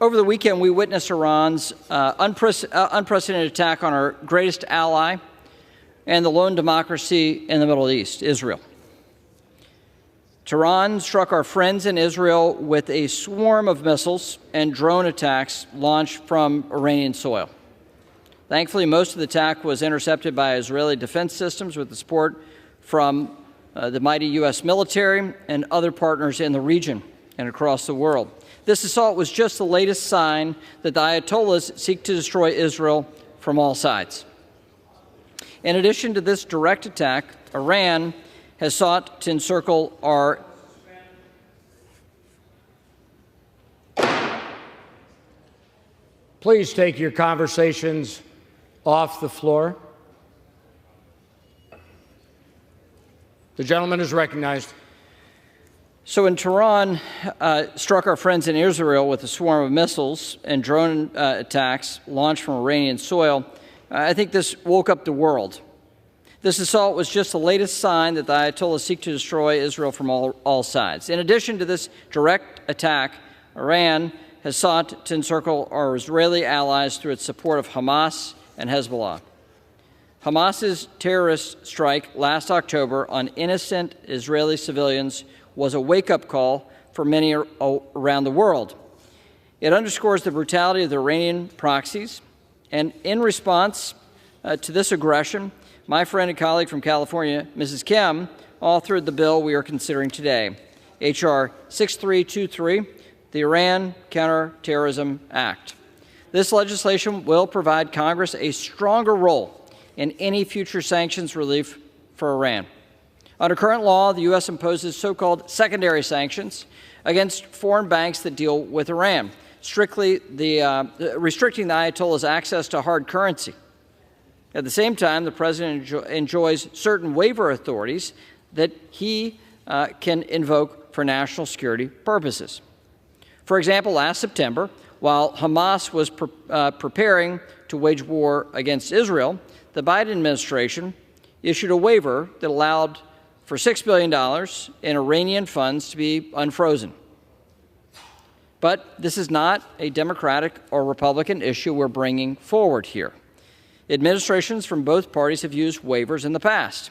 Over the weekend, we witnessed Iran's unprecedented attack on our greatest ally and the lone democracy in the Middle East, Israel. Tehran struck our friends in Israel with a swarm of missiles and drone attacks launched from Iranian soil. Thankfully, most of the attack was intercepted by Israeli defense systems with the support from the mighty U.S. military and other partners in the region and across the world. This assault was just the latest sign that the Ayatollahs seek to destroy Israel from all sides. In addition to this direct attack, Iran has sought to encircle our Please take your conversations off the floor. The gentleman is recognized. So when Tehran struck our friends in Israel with a swarm of missiles and drone attacks launched from Iranian soil, I think this woke up the world. This assault was just the latest sign that the Ayatollahs seek to destroy Israel from all sides. In addition to this direct attack, Iran has sought to encircle our Israeli allies through its support of Hamas and Hezbollah. Hamas's terrorist strike last October on innocent Israeli civilians was a wake-up call for many around the world. It underscores the brutality of the Iranian proxies, and in response to this aggression, my friend and colleague from California, Mrs. Kim, authored the bill we are considering today, H.R. 6323, the Iran Counterterrorism Act. This legislation will provide Congress a stronger role in any future sanctions relief for Iran. Under current law, the U.S. imposes so-called secondary sanctions against foreign banks that deal with Iran, restricting the Ayatollah's access to hard currency. At the same time, the President enjoys certain waiver authorities that he can invoke for national security purposes. For example, last September, while Hamas was preparing to wage war against Israel, the Biden administration issued a waiver that allowed for $6 billion in Iranian funds to be unfrozen. But this is not a Democratic or Republican issue we're bringing forward here. Administrations from both parties have used waivers in the past.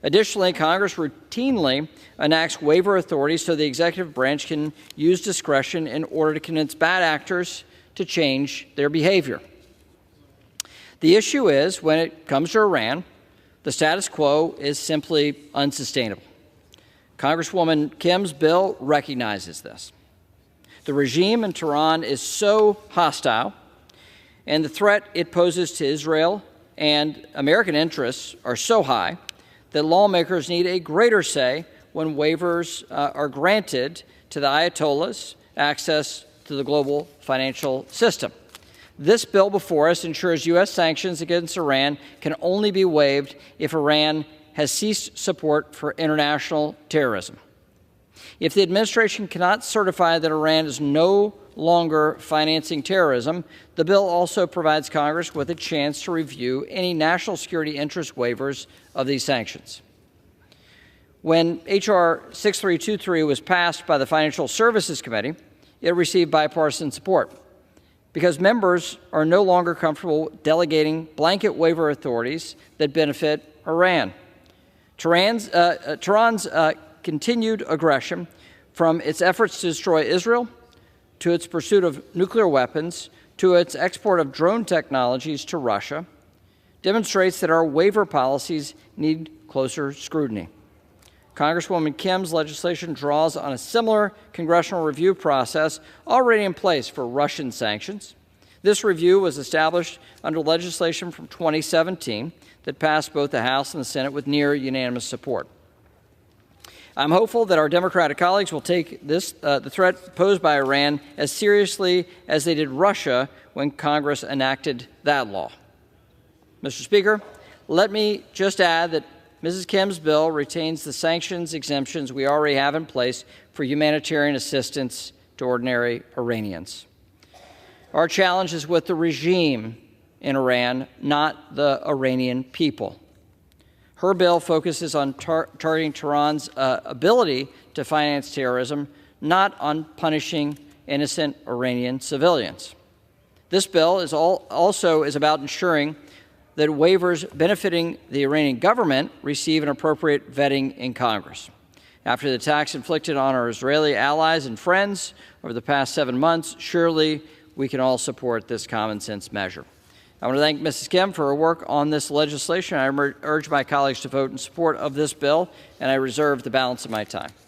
Additionally, Congress routinely enacts waiver authorities so the executive branch can use discretion in order to convince bad actors to change their behavior. The issue is, when it comes to Iran, the status quo is simply unsustainable. Congresswoman Kim's bill recognizes this. The regime in Tehran is so hostile, and the threat it poses to Israel and American interests are so high that lawmakers need a greater say when waivers are granted to the Ayatollahs access to the global financial system. This bill before us ensures U.S. sanctions against Iran can only be waived if Iran has ceased support for international terrorism. If the administration cannot certify that Iran is no longer financing terrorism, the bill also provides Congress with a chance to review any national security interest waivers of these sanctions. When H.R. 6323 was passed by the Financial Services Committee, it received bipartisan support, because members are no longer comfortable delegating blanket waiver authorities that benefit Iran. Tehran's continued aggression, from its efforts to destroy Israel, to its pursuit of nuclear weapons, to its export of drone technologies to Russia, demonstrates that our waiver policies need closer scrutiny. Congresswoman Kim's legislation draws on a similar congressional review process already in place for Russian sanctions. This review was established under legislation from 2017 that passed both the House and the Senate with near unanimous support. I'm hopeful that our Democratic colleagues will take the threat posed by Iran as seriously as they did Russia when Congress enacted that law. Mr. Speaker, let me just add that Mrs. Kim's bill retains the sanctions exemptions we already have in place for humanitarian assistance to ordinary Iranians. Our challenge is with the regime in Iran, not the Iranian people. Her bill focuses on targeting Tehran's ability to finance terrorism, not on punishing innocent Iranian civilians. This bill is also about ensuring that waivers benefiting the Iranian government receive an appropriate vetting in Congress. After the attacks inflicted on our Israeli allies and friends over the past 7 months, surely we can all support this common-sense measure. I want to thank Mrs. Kim for her work on this legislation. I urge my colleagues to vote in support of this bill, and I reserve the balance of my time.